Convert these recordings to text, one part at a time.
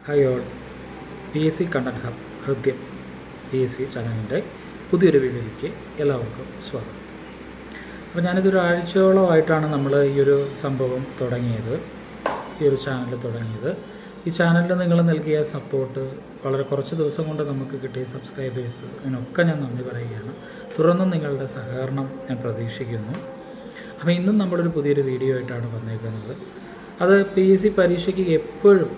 Hi all, PSC content hub Hridyam PSC ചാനലിൻ്റെ പുതിയൊരു വീഡിയോയിലേക്ക് എല്ലാവർക്കും സ്വാഗതം. അപ്പോൾ ഞാനിതൊരു ആഴ്ചയോളമായിട്ടാണ് നമ്മൾ ഈ ഒരു സംഭവം തുടങ്ങിയത്, ഈ ഒരു ചാനൽ തുടങ്ങിയത്. ഈ ചാനലിൽ നിങ്ങൾ നൽകിയ സപ്പോർട്ട്, വളരെ കുറച്ച് ദിവസം കൊണ്ട് നമുക്ക് കിട്ടിയ സബ്സ്ക്രൈബേഴ്സ്, ഇതിനൊക്കെ ഞാൻ നന്ദി പറയുകയാണ്. തുടർന്നും നിങ്ങളുടെ സഹകരണം ഞാൻ പ്രതീക്ഷിക്കുന്നു. അപ്പോൾ ഇന്നും നമ്മളൊരു പുതിയൊരു വീഡിയോ ആയിട്ടാണ് വന്നേക്കുന്നത്. അത് PSC പരീക്ഷയ്ക്ക് എപ്പോഴും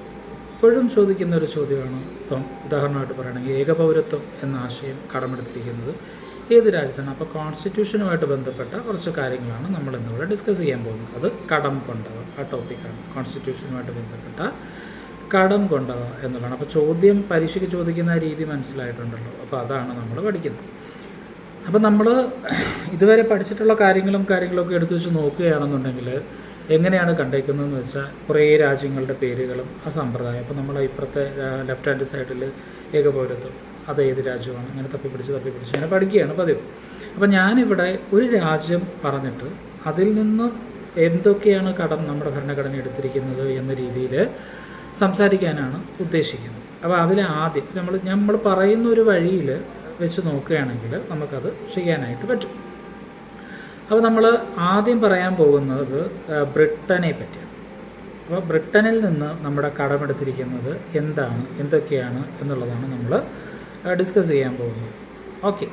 ചോദിക്കുന്ന ഒരു ചോദ്യമാണ്. ഇപ്പം ഉദാഹരണമായിട്ട് പറയുകയാണെങ്കിൽ ഏകപൗരത്വം എന്ന ആശയം കടമെടുത്തിരിക്കുന്നത് ഏത് രാജ്യത്താണ്? അപ്പോൾ കോൺസ്റ്റിറ്റ്യൂഷനുമായിട്ട് ബന്ധപ്പെട്ട കുറച്ച് കാര്യങ്ങളാണ് നമ്മൾ ഇന്നിവിടെ ഡിസ്കസ് ചെയ്യാൻ പോകുന്നത്. അത് കടം കൊണ്ടവ ആ ടോപ്പിക്കാണ്. കോൺസ്റ്റിറ്റ്യൂഷനുമായിട്ട് ബന്ധപ്പെട്ട കടം കൊണ്ടവ എന്നുള്ളതാണ്. അപ്പോൾ ചോദ്യം പരീക്ഷയ്ക്ക് ചോദിക്കുന്ന രീതി മനസ്സിലായിട്ടുണ്ടല്ലോ. അപ്പോൾ അതാണ് നമ്മൾ പഠിക്കുന്നത്. അപ്പോൾ നമ്മൾ ഇതുവരെ പഠിച്ചിട്ടുള്ള കാര്യങ്ങളൊക്കെ എടുത്തു വെച്ച് നോക്കുകയാണെന്നുണ്ടെങ്കിൽ എങ്ങനെയാണ് കണ്ടേക്കുന്നതെന്ന് വെച്ചാൽ കുറേ രാജ്യങ്ങളുടെ പേരുകളും ആ സമ്പ്രദായം. അപ്പോൾ നമ്മൾ ഇപ്പുറത്തെ ലെഫ്റ്റ് ഹാൻഡ് സൈഡിൽ ഏകപൗരത്വം, അത് ഏത് രാജ്യമാണ്, അങ്ങനെ തപ്പിപ്പിടിച്ച് അങ്ങനെ പഠിക്കുകയാണ് പതിവ്. അപ്പോൾ ഞാനിവിടെ ഒരു രാജ്യം പറഞ്ഞിട്ട് അതിൽ നിന്ന് എന്തൊക്കെയാണ് കടം നമ്മുടെ ഭരണഘടന എടുത്തിരിക്കുന്നത് എന്ന രീതിയിൽ സംസാരിക്കാനാണ് ഉദ്ദേശിക്കുന്നത്. അപ്പോൾ അതിൽ ആദ്യം നമ്മൾ പറയുന്ന ഒരു വഴിയിൽ വെച്ച് നോക്കുകയാണെങ്കിൽ നമുക്കത് ചെയ്യാനായിട്ട് പറ്റും. അപ്പോൾ നമ്മൾ ആദ്യം പറയാൻ പോകുന്നത് ബ്രിട്ടനെ പറ്റിയാണ്. അപ്പോൾ ബ്രിട്ടനിൽ നിന്ന് നമ്മുടെ കടമെടുത്തിരിക്കുന്നത് എന്തൊക്കെയാണ് എന്നുള്ളതാണ് നമ്മൾ ഡിസ്കസ് ചെയ്യാൻ പോകുന്നത്. ഓക്കെ,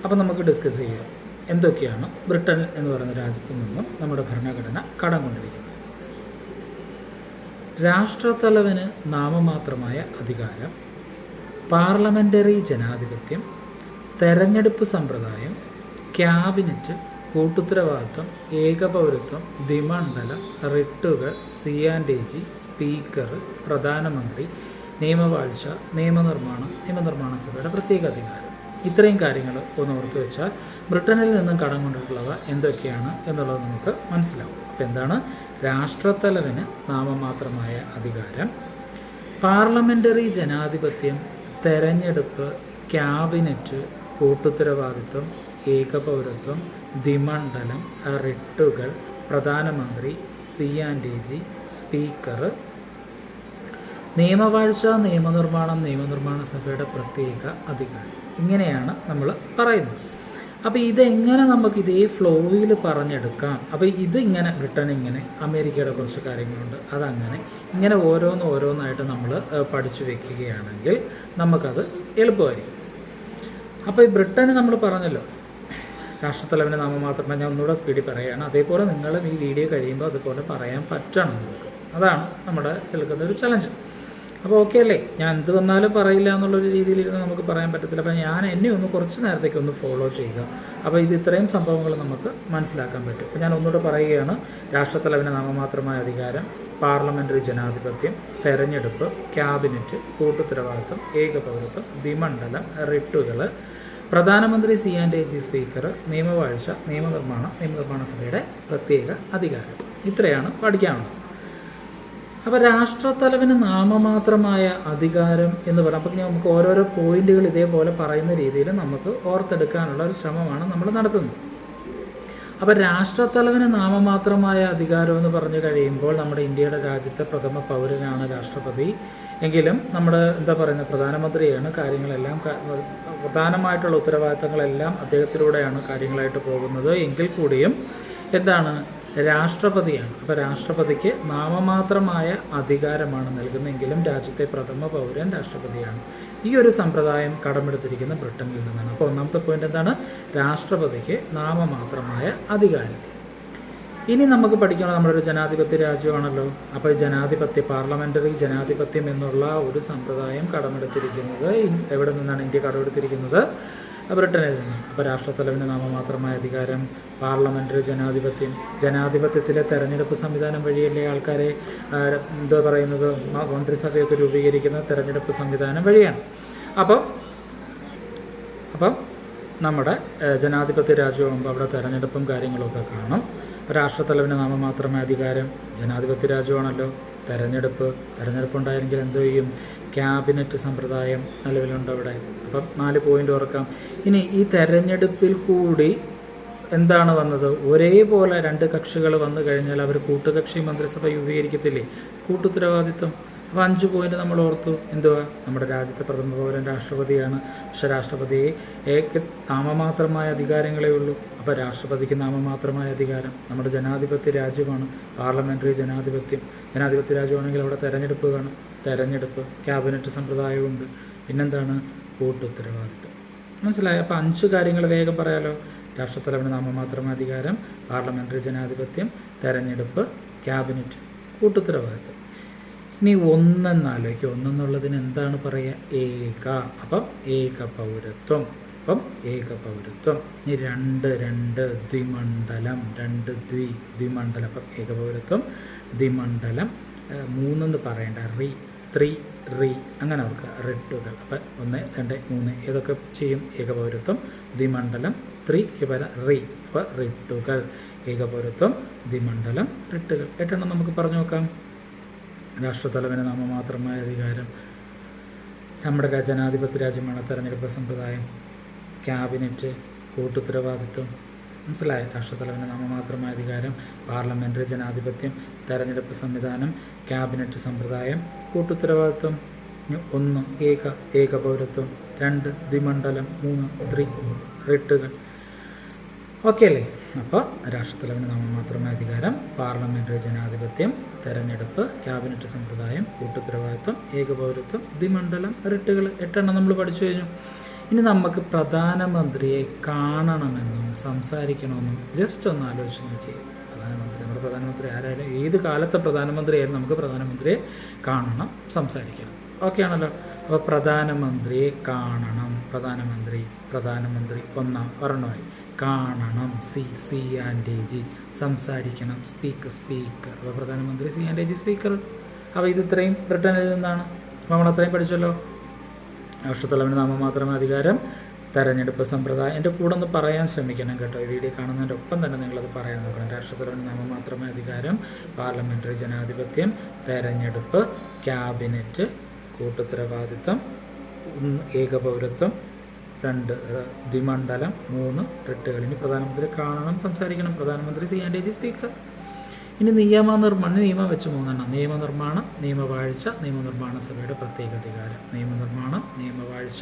അപ്പോൾ നമുക്ക് ഡിസ്കസ് ചെയ്യാം എന്തൊക്കെയാണ് ബ്രിട്ടൻ എന്ന് പറയുന്ന രാജ്യത്തു നിന്നും നമ്മുടെ ഭരണഘടന കടം കൊണ്ടിരിക്കുന്നത്. രാഷ്ട്രത്തലവന് നാമമാത്രമായ അധികാരം, പാർലമെൻ്ററി ജനാധിപത്യം, തെരഞ്ഞെടുപ്പ് സമ്പ്രദായം, ക്യാബിനറ്റ്, കൂട്ടുത്തരവാദിത്വം, ഏകപൗരത്വം, ദ്വിമണ്ഡലം, റിട്ടുകൾ, C&AG, സ്പീക്കർ, പ്രധാനമന്ത്രി, നിയമവാഴ്ച, നിയമനിർമ്മാണ സഭയുടെ പ്രത്യേക അധികാരം. ഇത്രയും കാര്യങ്ങൾ ഒന്ന് ഓർത്ത് വെച്ചാൽ ബ്രിട്ടനിൽ നിന്നും കടം കൊണ്ടിട്ടുള്ളവ എന്തൊക്കെയാണ് എന്നുള്ളത് നമുക്ക് മനസ്സിലാവും. അപ്പോൾ എന്താണ്? രാഷ്ട്രത്തലവന് നാമമാത്രമായ അധികാരം, പാർലമെൻ്ററി ജനാധിപത്യം, തെരഞ്ഞെടുപ്പ്, ക്യാബിനറ്റ്, കൂട്ടുത്തരവാദിത്വം, ഏകപൗരത്വം, ദ്വിമണ്ഡലം, റിട്ടുകൾ, പ്രധാനമന്ത്രി, C&AG, സ്പീക്കർ, നിയമവാഴ്ച, നിയമനിർമ്മാണ സഭയുടെ പ്രത്യേക അധികാരം. ഇങ്ങനെയാണ് നമ്മൾ പറയുന്നത്. അപ്പോൾ ഇതെങ്ങനെ നമുക്ക് ഇതേ ഫ്ലോയിൽ പറഞ്ഞെടുക്കാം? അപ്പോൾ ഇതിങ്ങനെ ബ്രിട്ടൻ ഇങ്ങനെ, അമേരിക്കയുടെ കുറച്ച് കാര്യങ്ങളുണ്ട്, അതങ്ങനെ ഇങ്ങനെ ഓരോന്നായിട്ട് നമ്മൾ പഠിച്ചു വെക്കുകയാണെങ്കിൽ നമുക്കത് എളുപ്പമായിരിക്കും. അപ്പോൾ ഈ ബ്രിട്ടന് നമ്മൾ പറഞ്ഞല്ലോ രാഷ്ട്രത്തലവൻ്റെ നാമമാത്രമായി. ഞാൻ ഒന്നുകൂടെ സ്പീഡിൽ പറയുകയാണ്. അതേപോലെ നിങ്ങൾ ഈ വീഡിയോ കഴിയുമ്പോൾ അതുപോലെ പറയാൻ പറ്റണം നമുക്ക്. അതാണ് നമ്മുടെ കേൾക്കുന്ന ഒരു ചലഞ്ച്. അപ്പോൾ ഓക്കെ അല്ലേ? ഞാൻ എന്ത് വന്നാലും പറയില്ല എന്നുള്ളൊരു രീതിയിലിരുന്ന് നമുക്ക് പറയാൻ പറ്റത്തില്ല. അപ്പോൾ എന്നെ ഒന്ന് കുറച്ച് നേരത്തേക്ക് ഒന്ന് ഫോളോ ചെയ്യുക. അപ്പോൾ ഇത്രയും സംഭവങ്ങൾ നമുക്ക് മനസ്സിലാക്കാൻ പറ്റും. അപ്പോൾ ഞാൻ ഒന്നുകൂടെ പറയുകയാണ്. രാഷ്ട്രത്തലവൻ്റെ നാമമാത്രമായ അധികാരം, പാർലമെൻ്ററി ജനാധിപത്യം, തെരഞ്ഞെടുപ്പ്, ക്യാബിനറ്റ്, കൂട്ടുത്തരവാദിത്വം, ഏകപൗരത്വം, ദ്വിമണ്ഡലം, റിട്ടുകൾ, പ്രധാനമന്ത്രി, C&AG, സ്പീക്കർ, നിയമവാഴ്ച, നിയമനിർമ്മാണ സഭയുടെ പ്രത്യേക അധികാരം. ഇത്രയാണ് പഠിക്കാനുള്ളത്. അപ്പോൾ രാഷ്ട്രത്തലവന് നാമമാത്രമായ അധികാരം എന്ന് പറയാം. അപ്പോൾ നമുക്ക് ഓരോരോ പോയിന്റുകൾ ഇതേപോലെ പറയുന്ന രീതിയിൽ നമുക്ക് ഓർത്തെടുക്കാനുള്ള ഒരു ശ്രമമാണ് നമ്മൾ നടത്തുന്നത്. അപ്പോൾ രാഷ്ട്രത്തലവന് നാമമാത്രമായ അധികാരം എന്ന് പറഞ്ഞു കഴിയുമ്പോൾ നമ്മുടെ ഇന്ത്യയുടെ രാജ്യത്തെ പ്രഥമ പൗരനാണ് രാഷ്ട്രപതി. എങ്കിലും നമ്മുടെ പ്രധാനമന്ത്രിയാണ് കാര്യങ്ങളെല്ലാം, പ്രധാനമായിട്ടുള്ള ഉത്തരവാദിത്തങ്ങളെല്ലാം അദ്ദേഹത്തിലൂടെയാണ് കാര്യങ്ങളായിട്ട് പോകുന്നത്. എങ്കിൽ കൂടിയും രാഷ്ട്രപതിയാണ്. അപ്പോൾ രാഷ്ട്രപതിക്ക് നാമമാത്രമായ അധികാരമാണ് നൽകുന്നതെങ്കിലും രാജ്യത്തെ പ്രഥമ പൗരൻ രാഷ്ട്രപതിയാണ്. ഈ ഒരു സമ്പ്രദായം കടമെടുത്തിരിക്കുന്ന ബ്രിട്ടനിൽ നിന്നാണ്. അപ്പോൾ ഒന്നാമത്തെ പോയിന്റ് എന്താണ്? രാഷ്ട്രപതിക്ക് നാമമാത്രമായ അധികാരം. ഇനി നമുക്ക് പഠിക്കണം, നമ്മളൊരു ജനാധിപത്യ രാജ്യമാണല്ലോ. അപ്പോൾ പാർലമെൻ്ററി ജനാധിപത്യം എന്നുള്ള ഒരു സമ്പ്രദായം കടമെടുത്തിരിക്കുന്നത് എവിടെ നിന്നാണ്? ഇന്ത്യ കടമെടുത്തിരിക്കുന്നത് ബ്രിട്ടനിൽ നിന്നാണ്. അപ്പോൾ രാഷ്ട്രത്തലവന് നാമമാത്രമായ അധികാരം, പാർലമെൻ്ററി ജനാധിപത്യത്തിലെ തെരഞ്ഞെടുപ്പ് സംവിധാനം വഴിയല്ലേ ആൾക്കാരെ മന്ത്രിസഭയൊക്കെ രൂപീകരിക്കുന്ന തെരഞ്ഞെടുപ്പ് സംവിധാനം വഴിയാണ്. അപ്പം നമ്മുടെ ജനാധിപത്യ രാജ്യമാകുമ്പോൾ അവിടെ തെരഞ്ഞെടുപ്പും കാര്യങ്ങളൊക്കെ കാണും. അപ്പോൾ രാഷ്ട്രത്തലവന് നാമമാത്രമായ അധികാരം, ജനാധിപത്യ രാജ്യമാണല്ലോ, തെരഞ്ഞെടുപ്പ് ഉണ്ടായെങ്കിൽ എന്ത് ചെയ്യും? ക്യാബിനറ്റ് സമ്പ്രദായം നിലവിലുണ്ട് അവിടെ. അപ്പം 4 പോയിന്റ് ഓർക്കാം. ഇനി ഈ തെരഞ്ഞെടുപ്പിൽ കൂടി എന്താണ് വന്നത്? ഒരേപോലെ 2 കക്ഷികൾ വന്നു കഴിഞ്ഞാൽ അവർ കൂട്ടുകക്ഷി മന്ത്രിസഭ രൂപീകരിക്കത്തില്ലേ? കൂട്ടുത്തരവാദിത്വം. അപ്പോൾ 5 പോയിന്റ് നമ്മൾ ഓർത്തു. എന്തുവാ? നമ്മുടെ രാജ്യത്തെ പ്രഥമ പൗരൻ രാഷ്ട്രപതിയാണ്. പക്ഷേ രാഷ്ട്രപതിക്ക് നാമമാത്രമായ അധികാരങ്ങളേ ഉള്ളൂ. അപ്പോൾ രാഷ്ട്രപതിക്ക് നാമമാത്രമായ അധികാരം. നമ്മുടെ ജനാധിപത്യ രാജ്യമാണ്, പാർലമെൻ്ററി ജനാധിപത്യം. ജനാധിപത്യ രാജ്യമാണെങ്കിൽ അവിടെ തെരഞ്ഞെടുപ്പ് കാണും. തെരഞ്ഞെടുപ്പ്, ക്യാബിനറ്റ് സമ്പ്രദായമുണ്ട്. പിന്നെന്താണ്? കൂട്ടുത്തരവാദിത്വം. മനസ്സിലായി? അപ്പോൾ 5 കാര്യങ്ങൾ വേഗം പറയാലോ. രാഷ്ട്രത്തലവന് നാമമാത്രമായ അധികാരം, പാർലമെൻ്ററി ജനാധിപത്യം, തെരഞ്ഞെടുപ്പ്, ക്യാബിനറ്റ്, കൂട്ടുത്തരവാദിത്വം. ഇനി ഒന്നെന്നാലോചിക്കുക. ഒന്നെന്നുള്ളതിന് എന്താണ് പറയുക? ഏക. അപ്പം ഏക പൗരത്വം. ഏക പൗരത്വം. ഇനി 2 ദ്വിമണ്ഡലം. 2 ദ്വിമണ്ഡലം. അപ്പം ഏക പൗരത്വം, ദ്വിമണ്ഡലം. 3 പറയേണ്ട. 3 അങ്ങനെ അവർക്ക് റിട്ടുകൾ. അപ്പം 1, 2, 3 ഏതൊക്കെ ചെയ്യും? ഏക പൗരത്വം, ദ്വിമണ്ഡലം, 3ക്ക് പകരം അപ്പോൾ റിട്ടുകൾ. ഏക പൗരത്വം, ദ്വിമണ്ഡലം, റിട്ടുകൾ. 8 നമുക്ക് പറഞ്ഞു നോക്കാം. രാഷ്ട്രത്തലവന് നാമമാത്രമായ അധികാരം, നമ്മുടെ ജനാധിപത്യ രാജ്യമാണ്, തെരഞ്ഞെടുപ്പ് സമ്പ്രദായം, ക്യാബിനറ്റ്, കൂട്ടുത്തരവാദിത്വം. മനസ്സിലായ? രാഷ്ട്രത്തലവന് നാമമാത്രമായ അധികാരം, പാർലമെൻ്ററി ജനാധിപത്യം, തെരഞ്ഞെടുപ്പ് സംവിധാനം, ക്യാബിനറ്റ് സമ്പ്രദായം, കൂട്ടുത്തരവാദിത്വം. 1 ഏക പൗരത്വം, 2 ദ്വിമണ്ഡലം, 3 റിട്ടുകൾ. ഓക്കെ അല്ലേ? അപ്പോൾ രാഷ്ട്രത്തലവന് നാമമാത്രമായ അധികാരം, പാർലമെൻ്ററി ജനാധിപത്യം, തെരഞ്ഞെടുപ്പ്, ക്യാബിനറ്റ് സമ്പ്രദായം, കൂട്ടുത്തരവാദിത്വം, ഏക പൗരത്വം, ദ്വിമണ്ഡലം, റിട്ടുകൾ. 8 നമ്മൾ പഠിച്ചു കഴിഞ്ഞു. ഇനി നമുക്ക് പ്രധാനമന്ത്രിയെ കാണണമെന്നും സംസാരിക്കണമെന്നും ജസ്റ്റ് ഒന്ന് ആലോചിച്ച് നോക്കിയേ. നമ്മുടെ പ്രധാനമന്ത്രി ആരായാലും, ഏത് കാലത്തെ പ്രധാനമന്ത്രിയായാലും നമുക്ക് പ്രധാനമന്ത്രിയെ കാണണം, സംസാരിക്കണം. ഓക്കെ ആണല്ലോ? അപ്പോൾ പ്രധാനമന്ത്രിയെ കാണണം. പ്രധാനമന്ത്രി ഒരെണ്ണമായി. കാണണം, സി ആൻഡ് ജി. സംസാരിക്കണം, സ്പീക്കർ. അപ്പോൾ പ്രധാനമന്ത്രി, സി ആൻഡ് ജി, സ്പീക്കർ. അപ്പോൾ ഇത് ഇത്രയും ബ്രിട്ടനിൽ നിന്നാണ്. അപ്പോൾ നമ്മളത്രയും പഠിച്ചല്ലോ. രാഷ്ട്രത്തലവന് നാമമാത്രമായ അധികാരം, തെരഞ്ഞെടുപ്പ് സമ്പ്രദായം. എൻ്റെ കൂടെ ഒന്ന് പറയാൻ ശ്രമിക്കണം കേട്ടോ. ഈ വീഡിയോ കാണുന്നതിൻ്റെ ഒപ്പം തന്നെ നിങ്ങളത് പറയാൻ നോക്കണം. രാഷ്ട്രത്തലവന് നാമമാത്രമായ അധികാരം, പാർലമെൻ്ററി ജനാധിപത്യം, തെരഞ്ഞെടുപ്പ്, ക്യാബിനറ്റ്, കൂട്ടുത്തരവാദിത്വം, ഏക പൗരത്വം, 2 ദ്വിമണ്ഡലം, 3 റിട്ടുകൾ. ഇനി പ്രധാനമന്ത്രി കാണണം, സംസാരിക്കണം. പ്രധാനമന്ത്രി, സി ആൻഡ് ജി, സ്പീക്കർ. ഇനി നിയമം വെച്ച് 3. നിയമനിർമ്മാണം, നിയമവാഴ്ച, നിയമനിർമ്മാണ സഭയുടെ പ്രത്യേക അധികാരം. നിയമനിർമ്മാണം, നിയമവാഴ്ച,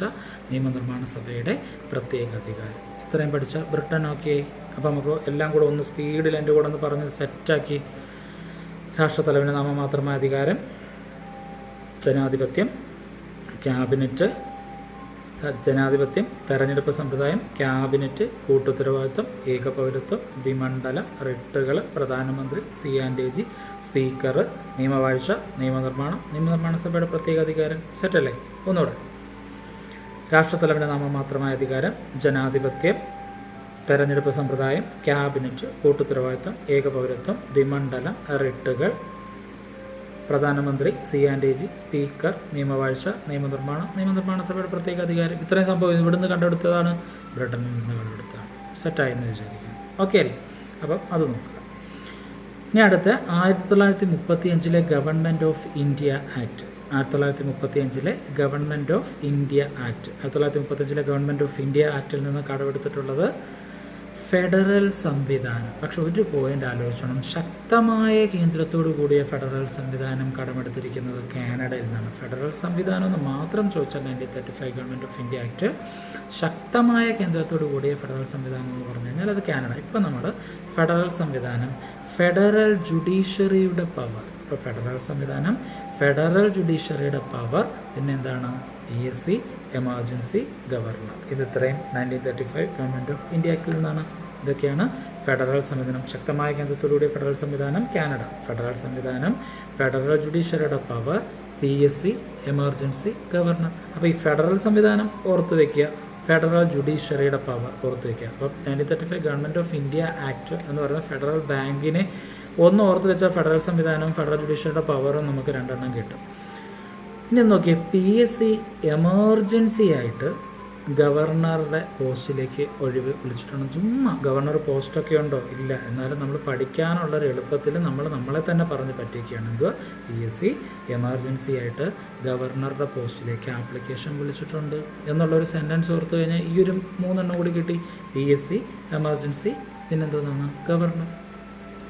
നിയമനിർമ്മാണ സഭയുടെ പ്രത്യേക അധികാരം. ഇത്രയും പഠിച്ച ബ്രിട്ടൻ ഓക്കെ. അപ്പോൾ നമുക്ക് എല്ലാം കൂടെ ഒന്ന് സ്പീഡിൽ എൻ്റെ കൂടെ ഒന്ന് പറഞ്ഞ് സെറ്റാക്കി. രാഷ്ട്രത്തലവന് നാമമാത്രമായ അധികാരം, ജനാധിപത്യം, ക്യാബിനറ്റ്, തെരഞ്ഞെടുപ്പ് സമ്പ്രദായം, ക്യാബിനറ്റ്, കൂട്ടുത്തരവാദിത്വം, ഏക പൗരത്വം, ദ്വിമണ്ഡലം, റിട്ടുകൾ, പ്രധാനമന്ത്രി, സി ആൻഡ് ജി, സ്പീക്കർ, നിയമവാഴ്ച, നിയമനിർമ്മാണ സഭയുടെ പ്രത്യേക അധികാരം. സെറ്റല്ലേ? ഒന്നുകൂടെ. രാഷ്ട്രത്തലവന് നാമമാത്രമായ അധികാരം, ജനാധിപത്യം, തെരഞ്ഞെടുപ്പ് സമ്പ്രദായം, ക്യാബിനറ്റ്, കൂട്ടുത്തരവാദിത്വം, ഏക പൗരത്വം, ദ്വിമണ്ഡലം, റിട്ടുകൾ, പ്രധാനമന്ത്രി, സി ആൻഡ് ജി, സ്പീക്കർ, നിയമവാഴ്ച, നിയമനിർമ്മാണ സഭയുടെ പ്രത്യേക അധികാരം. ഇത്രയും സംഭവം ഇവിടുന്ന് കണ്ടെടുത്തതാണ്, ബ്രിട്ടനിൽ നിന്ന് കണ്ടെടുത്തതാണ്. സെറ്റായെന്ന് വിചാരിക്കുന്നു. ഓക്കെ അല്ലേ? അപ്പം അത് നോക്കുക. ഇനി അടുത്ത 1935 government of India act. 1935 government of India act. 1935 government of India ആക്ടിൽ നിന്ന് കടമെടുത്തിട്ടുള്ളത് ഫെഡറൽ സംവിധാനം. പക്ഷെ ഒരു പോയിന്റ് ആലോചിക്കണം. ശക്തമായ കേന്ദ്രത്തോടു കൂടിയ ഫെഡറൽ സംവിധാനം കടമെടുത്തിരിക്കുന്നത് കാനഡയിൽ നിന്നാണ്. ഫെഡറൽ സംവിധാനം എന്ന് മാത്രം ചോദിച്ചാൽ 1935 ഗവൺമെൻറ് ഓഫ് ഇന്ത്യ ആക്ട് ശക്തമായ കേന്ദ്രത്തോടു കൂടിയ ഫെഡറൽ സംവിധാനം എന്ന് പറഞ്ഞു കഴിഞ്ഞാൽ അത് കാനഡ. ഇപ്പം നമ്മൾ ഫെഡറൽ സംവിധാനം, ഫെഡറൽ ജുഡീഷ്യറിയുടെ പവർ. ഇപ്പോൾ ഫെഡറൽ സംവിധാനം, ഫെഡറൽ ജുഡീഷ്യറിയുടെ പവർ, പിന്നെന്താണ്? PSC, emergency, governor. ഇത് ഇത്രയും 1935 ഗവൺമെൻറ് ഓഫ് ഇന്ത്യ ആക്ടിൽ നിന്നാണ്. ഇതൊക്കെയാണ് ഫെഡറൽ സംവിധാനം. ശക്തമായ കേന്ദ്രത്തോടുകൂടിയ ഫെഡറൽ സംവിധാനം കാനഡ. ഫെഡറൽ സംവിധാനം, ഫെഡറൽ ജുഡീഷ്യറിയുടെ പവർ, PSC, എമർജൻസി, ഗവർണർ. അപ്പോൾ ഈ ഫെഡറൽ സംവിധാനം ഓർത്ത് വയ്ക്കുക, ഫെഡറൽ ജുഡീഷ്യറിയുടെ പവർ ഓർത്ത് വയ്ക്കുക. അപ്പോൾ 1935 ഗവൺമെൻറ് ഓഫ് ഇന്ത്യ ആക്ട് എന്ന് പറയുന്ന ഫെഡറൽ ബാങ്കിനെ ഒന്ന് ഓർത്ത് വെച്ചാൽ ഫെഡറൽ സംവിധാനവും ഫെഡറൽ ജുഡീഷ്യറിയുടെ പവറും നമുക്ക് 2 കിട്ടും. ഇനി നോക്കിയാൽ PSC എമർജൻസി ആയിട്ട് ഗവർണറുടെ പോസ്റ്റിലേക്ക് ഒഴിവ് വിളിച്ചിട്ടുണ്ട്. ചുമ്മാ ഗവർണർ പോസ്റ്റൊക്കെ ഉണ്ടോ? ഇല്ല. എന്നാലും നമ്മൾ പഠിക്കാനുള്ളൊരു എളുപ്പത്തിൽ നമ്മളെ തന്നെ പറഞ്ഞ് പറ്റിയിരിക്കുകയാണ്. എന്തുവാ? PSC എമർജൻസി ആയിട്ട് ഗവർണറുടെ പോസ്റ്റിലേക്ക് ആപ്ലിക്കേഷൻ വിളിച്ചിട്ടുണ്ട് എന്നുള്ളൊരു സെൻറ്റൻസ് ഓർത്ത് കഴിഞ്ഞാൽ ഈ ഒരു 3 കൂടി കിട്ടി. PSC, എമർജൻസി, പിന്നെന്തോന്നാണ്? ഗവർണർ.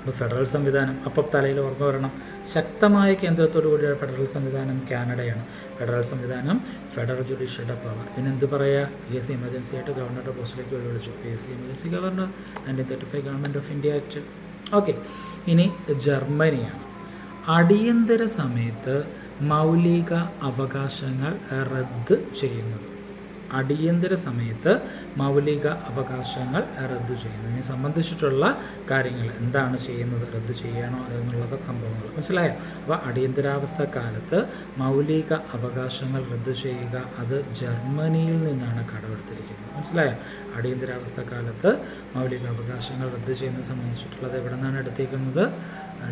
അപ്പോൾ ഫെഡറൽ സംവിധാനം അപ്പം തലയിൽ ഓർമ്മ വരണം. ശക്തമായ കേന്ദ്രത്തോടു കൂടിയ ഫെഡറൽ സംവിധാനം കാനഡയാണ്. ഫെഡറൽ സംവിധാനം, ഫെഡറൽ ജുഡീഷ്യറിയുടെ പവർ. പിന്നെ എന്ത് പറയുക, PSC എമർജൻസി ആയിട്ട് ഗവർണറുടെ പോസ്റ്റിലേക്ക് വിളിച്ചു. PSC emergency governor 1935 government of India act. Okay, ഇനി ജർമ്മനിയാണ്. അടിയന്തര സമയത്ത് മൗലിക അവകാശങ്ങൾ റദ്ദ് ചെയ്യുന്നത്. അടിയന്തര സമയത്ത് മൗലിക അവകാശങ്ങൾ റദ്ദു ചെയ്യുന്നതിനെ സംബന്ധിച്ചിട്ടുള്ള കാര്യങ്ങൾ എന്താണ് ചെയ്യുന്നത്, റദ്ദു ചെയ്യണോ എന്നുള്ള സംഭവങ്ങൾ മനസ്സിലായോ? അപ്പോൾ അടിയന്തരാവസ്ഥ കാലത്ത് മൗലിക അവകാശങ്ങൾ റദ്ദു ചെയ്യുക, അത് ജർമ്മനിയിൽ നിന്നാണ് കടമെടുത്തിരിക്കുന്നത്. മനസ്സിലായോ? അടിയന്തരാവസ്ഥ കാലത്ത് മൗലിക അവകാശങ്ങൾ റദ്ദു ചെയ്യുന്നതിനെ സംബന്ധിച്ചിട്ടുള്ളത് എവിടെ നിന്നാണ് എടുത്തേക്കുന്നത്?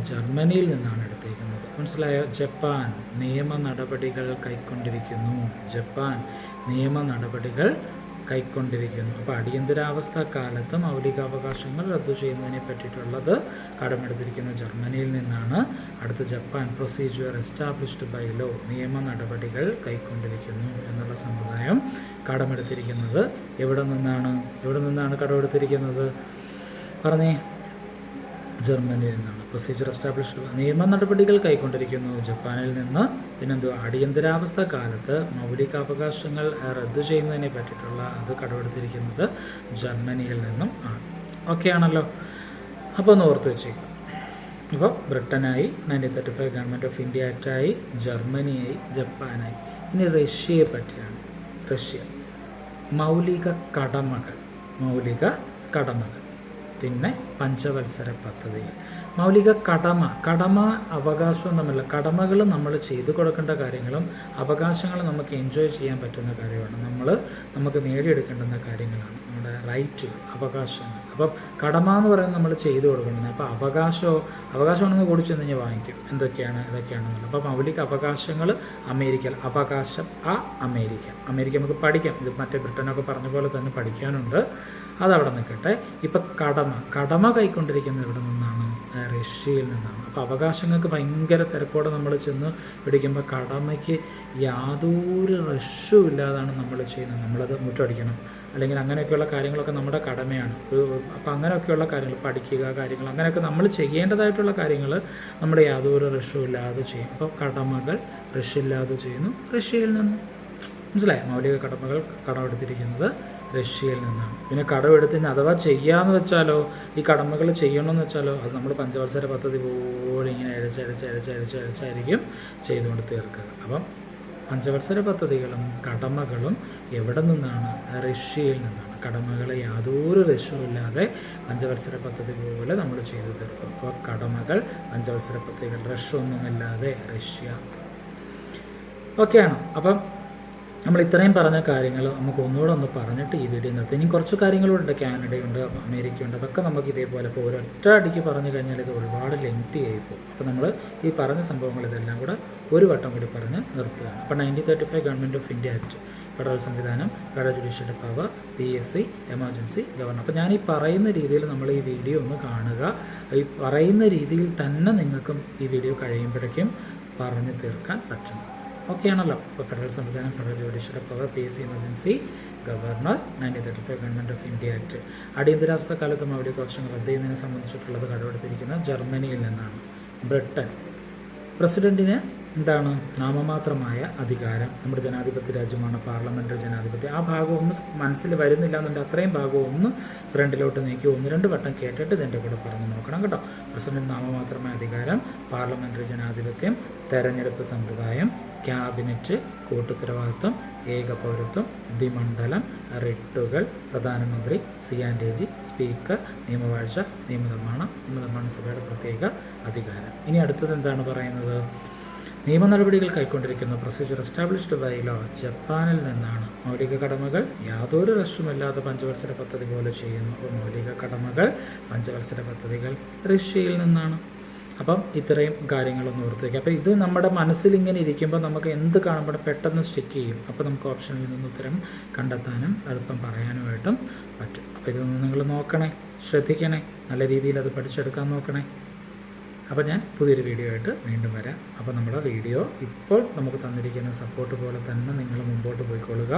ജർമ്മനിയിൽ നിന്നാണ് എടുത്തേക്കുന്നത്. മനസ്സിലായോ? ജപ്പാൻ നിയമ നടപടികൾ കൈക്കൊണ്ടിരിക്കുന്നു. ജപ്പാൻ നിയമ നടപടികൾ കൈക്കൊണ്ടിരിക്കുന്നു. അപ്പോൾ അടിയന്തരാവസ്ഥ കാലത്ത് മൗലികാവകാശങ്ങൾ റദ്ദു ചെയ്യുന്നതിനെ പറ്റിയിട്ടുള്ളത് കടമെടുത്തിരിക്കുന്ന ജർമ്മനിയിൽ നിന്നാണ്. അടുത്ത Japan procedure established by law, നിയമ നടപടികൾ കൈക്കൊണ്ടിരിക്കുന്നു എന്നുള്ള സമ്പ്രദായം കടമെടുത്തിരിക്കുന്നത് എവിടെ നിന്നാണ് കടമെടുത്തിരിക്കുന്നത്? പറഞ്ഞേ. ജർമ്മനിയിൽ നിന്നാണ്. പ്രൊസീജിയർ എസ്റ്റാബ്ലിഷ്ഡ്, നിയമ നടപടികൾ കൈക്കൊണ്ടിരിക്കുന്നു ജപ്പാനിൽ നിന്ന്. പിന്നെന്തുവാ, അടിയന്തരാവസ്ഥ കാലത്ത് മൗലികാവകാശങ്ങൾ റദ്ദു ചെയ്യുന്നതിനെ പറ്റിയിട്ടുള്ള അത് കടമെടുത്തിരിക്കുന്നത് ജർമ്മനിയിൽ നിന്നും ആണ്. ഓക്കെ ആണല്ലോ? അപ്പോൾ ഒന്ന് ഓർത്ത് വെച്ചേക്കും. ഇപ്പോൾ ബ്രിട്ടനായി 1935 ഗവൺമെൻറ് ഓഫ് ഇന്ത്യ ആക്റ്റായി, ജർമ്മനിയായി, ജപ്പാനായി. ഇനി റഷ്യയെ പറ്റിയാണ്. റഷ്യ മൗലിക കടമകൾ, പിന്നെ പഞ്ചവത്സര പദ്ധതി. മൗലിക കടമ അവകാശവും തമ്മിൽ, കടമകൾ നമ്മൾ ചെയ്തു കൊടുക്കേണ്ട കാര്യങ്ങളും അവകാശങ്ങൾ നമുക്ക് എൻജോയ് ചെയ്യാൻ പറ്റുന്ന കാര്യമാണ്. നമുക്ക് നേടിയെടുക്കേണ്ടുന്ന കാര്യങ്ങളാണ് നമ്മുടെ റൈറ്റുകൾ, അവകാശങ്ങൾ. അപ്പം കടമ എന്ന് പറയുന്നത് നമ്മൾ ചെയ്തു കൊടുക്കേണ്ടത്. അപ്പോൾ അവകാശമാണെന്ന് കൂടി ചെന്ന് കഴിഞ്ഞാൽ വാങ്ങിക്കും ഇതൊക്കെയാണെന്നുള്ളത്. അപ്പോൾ മൗലിക അവകാശങ്ങൾ അമേരിക്ക, അവകാശം അമേരിക്ക നമുക്ക് പഠിക്കാം. ഇത് മറ്റേ ബ്രിട്ടനൊക്കെ പറഞ്ഞ പോലെ തന്നെ പഠിക്കാനുണ്ട്. അതവിടെ നിൽക്കട്ടെ. ഇപ്പം കടമ കൈക്കൊണ്ടിരിക്കുന്നത് ഇവിടെ നിന്നാണ്? റഷ്യയിൽ നിന്നാണ്. അപ്പോൾ അവകാശങ്ങൾക്ക് ഭയങ്കര തിരക്കോടെ നമ്മൾ ചെന്ന് പിടിക്കുമ്പോൾ കടമയ്ക്ക് യാതൊരു റഷ്യവും ഇല്ലാതാണ് നമ്മൾ ചെയ്യുന്നത്. നമ്മളത് മുറ്റടിക്കണം, അല്ലെങ്കിൽ അങ്ങനെയൊക്കെയുള്ള കാര്യങ്ങളൊക്കെ നമ്മുടെ കടമയാണ്. അപ്പോൾ അങ്ങനെയൊക്കെയുള്ള കാര്യങ്ങൾ പഠിക്കുക, കാര്യങ്ങൾ അങ്ങനെയൊക്കെ നമ്മൾ ചെയ്യേണ്ടതായിട്ടുള്ള കാര്യങ്ങൾ നമ്മുടെ യാതൊരു റഷ്യവും ഇല്ലാതെ ചെയ്യും. അപ്പോൾ കടമകൾ റഷ്യ ഇല്ലാതെ ചെയ്യുന്നു, റഷ്യയിൽ നിന്ന്. മനസ്സിലായി? മൗലിക കടമകൾ കടമെടുത്തിരിക്കുന്നത് റഷ്യയിൽ നിന്നാണ്. പിന്നെ കടമെടുത്തിന് അഥവാ ചെയ്യാമെന്ന് വെച്ചാലോ, ഈ കടമകൾ ചെയ്യണമെന്ന് വെച്ചാലോ, അത് നമ്മൾ പഞ്ചവത്സര പദ്ധതി പോലെ ഇങ്ങനെ അഴിച്ചായിരിക്കും ചെയ്തുകൊണ്ട് തീർക്കുക. അപ്പം പഞ്ചവത്സര പദ്ധതികളും കടമകളും എവിടെ നിന്നാണ്? റഷ്യയിൽ നിന്നാണ്. കടമകൾ യാതൊരു റഷ്യവുമില്ലാതെ പഞ്ചവത്സര പദ്ധതി പോലെ നമ്മൾ ചെയ്തു തീർക്കും. അപ്പോൾ കടമകൾ, പഞ്ചവത്സര പദ്ധതികൾ, റഷ്യൊന്നുമില്ലാതെ റഷ്യ. ഓക്കെയാണോ? അപ്പം നമ്മൾ ഇത്രയും പറഞ്ഞ കാര്യങ്ങൾ നമുക്ക് ഒന്നുകൂടെ ഒന്ന് പറഞ്ഞിട്ട് ഈ വീഡിയോ നിർത്തി. ഇനി കുറച്ച് കാര്യങ്ങളുണ്ട്. കാനഡയുണ്ട്, അമേരിക്കയുണ്ട്. അതൊക്കെ നമുക്ക് ഇതേപോലെ ഇപ്പോൾ ഒരൊറ്റ അടിക്ക് പറഞ്ഞു കഴിഞ്ഞാൽ ഇത് ഒരുപാട് ലെങ്തി ആയിപ്പോൾ. അപ്പോൾ നമ്മൾ ഈ പറഞ്ഞ സംഭവങ്ങൾ ഇതെല്ലാം കൂടെ ഒരു വട്ടം കൂടി പറഞ്ഞ് നിർത്തുകയാണ്. അപ്പോൾ 1935 government of India act, federal സംവിധാനം, federal judiciary power, PSC emergency governor. അപ്പോൾ ഞാൻ ഈ പറയുന്ന രീതിയിൽ നമ്മൾ ഈ വീഡിയോ ഒന്ന് കാണുക. ഈ പറയുന്ന രീതിയിൽ തന്നെ നിങ്ങൾക്കും ഈ വീഡിയോ കഴിയുമ്പോഴേക്കും പറഞ്ഞു തീർക്കാൻ പറ്റണം. ഓക്കെ ആണല്ലോ? ഇപ്പോൾ ഫെഡറൽ സംവിധാനം, federal judiciary power, PSC emergency governor, 1935 government of India act. അടിയന്തരാവസ്ഥ കാലത്ത് മൗലികാവകാശങ്ങൾ റദ്ദ് ചെയ്യുന്നതിനെ സംബന്ധിച്ചിട്ടുള്ളത് കടമെടുത്തിരിക്കുന്നത് ജർമ്മനിയിൽ നിന്നാണ്. ബ്രിട്ടൻ പ്രസിഡന്റിന് എന്താണ്? നാമമാത്രമായ അധികാരം. നമ്മുടെ ജനാധിപത്യ രാജ്യമാണ്, പാർലമെൻ്ററി ജനാധിപത്യം. ആ ഭാഗം ഒന്ന് മനസ്സിൽ വരുന്നില്ല എന്നുണ്ടെങ്കിൽ അത്രയും ഭാഗം ഒന്ന് ഫ്രണ്ടിലോട്ട് നീക്കി 1-2 വട്ടം കേട്ടിട്ട് ഇതിൻ്റെ കൂടെ പറഞ്ഞു നോക്കണം കേട്ടോ. പ്രസിഡന്റ് നാമമാത്രമായ അധികാരം, പാർലമെൻ്ററി ജനാധിപത്യം, തെരഞ്ഞെടുപ്പ് സമ്പ്രദായം, ക്യാബിനറ്റ്, കൂട്ടുത്തരവാദിത്വം, ഏകപൗരത്വം, ദ്വിമണ്ഡലം, റിട്ടുകൾ, പ്രധാനമന്ത്രി, C&AG, സ്പീക്കർ, നിയമവാഴ്ച, നിയമനിർമ്മാണ സഭയുടെ പ്രത്യേക അധികാരം. ഇനി അടുത്തത് എന്താണ് പറയുന്നത്? നിയമ നടപടികൾ കൈക്കൊണ്ടിരിക്കുന്ന പ്രൊസീജിയർ എസ്റ്റാബ്ലിഷ്ഡ് ബൈ ലോ, ജപ്പാനിൽ നിന്നാണ്. മൗലിക കടമകൾ യാതൊരു റഷ്യമില്ലാതെ പഞ്ചവത്സര പദ്ധതി പോലെ ചെയ്യുന്നു. അപ്പോൾ മൗലിക കടമകൾ, പഞ്ചവത്സര പദ്ധതികൾ റഷ്യയിൽ നിന്നാണ്. അപ്പം ഇത്രയും കാര്യങ്ങളൊന്ന് ഓർത്ത് വയ്ക്കുക. അപ്പോൾ ഇത് നമ്മുടെ മനസ്സിൽ ഇങ്ങനെ ഇരിക്കുമ്പോൾ നമുക്ക് എന്ത് കാണുമ്പോൾ പെട്ടെന്ന് സ്റ്റിക്ക് ചെയ്യും. അപ്പോൾ നമുക്ക് ഓപ്ഷനിൽ നിന്ന് ഉത്തരം കണ്ടെത്താനും അതിപ്പം പറയാനുമായിട്ടും പറ്റും. അപ്പോൾ ഇതൊന്ന് നിങ്ങൾ നോക്കണേ, ശ്രദ്ധിക്കണേ, നല്ല രീതിയിൽ അത് പഠിച്ചെടുക്കാൻ നോക്കണേ. അപ്പോൾ ഞാൻ പുതിയൊരു വീഡിയോ ആയിട്ട് വീണ്ടും വരാം. അപ്പോൾ നമ്മുടെ വീഡിയോ ഇപ്പോൾ നമുക്ക് തന്നിരിക്കുന്ന സപ്പോർട്ട് പോലെ തന്നെ നിങ്ങൾ മുമ്പോട്ട് പോയിക്കൊള്ളുക.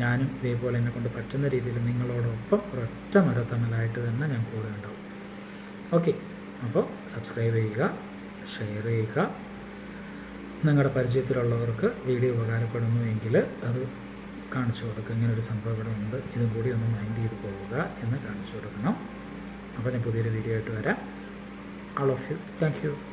ഞാനും ഇതേപോലെ എന്നെ കൊണ്ട് പറ്റുന്ന രീതിയിൽ നിങ്ങളോടൊപ്പം ഒരൊറ്റ മരത്തണലായിട്ട് തന്നെ ഞാൻ കൂടെ ഉണ്ടാവും. ഓക്കെ, അപ്പോൾ സബ്സ്ക്രൈബ് ചെയ്യുക, ഷെയർ ചെയ്യുക. നിങ്ങളുടെ പരിചയത്തിലുള്ളവർക്ക് വീഡിയോ ഉപകാരപ്പെടുന്നുവെങ്കിൽ അത് കാണിച്ചു കൊടുക്കുക. ഇങ്ങനൊരു സംഭവം ഇവിടെ ഉണ്ട്, ഇതും കൂടി ഒന്ന് മൈൻഡ് ചെയ്ത് പോവുക എന്ന് കാണിച്ചു കൊടുക്കണം. അപ്പോൾ ഞാൻ പുതിയൊരു വീഡിയോ ആയിട്ട് വരാം. All of you, thank you.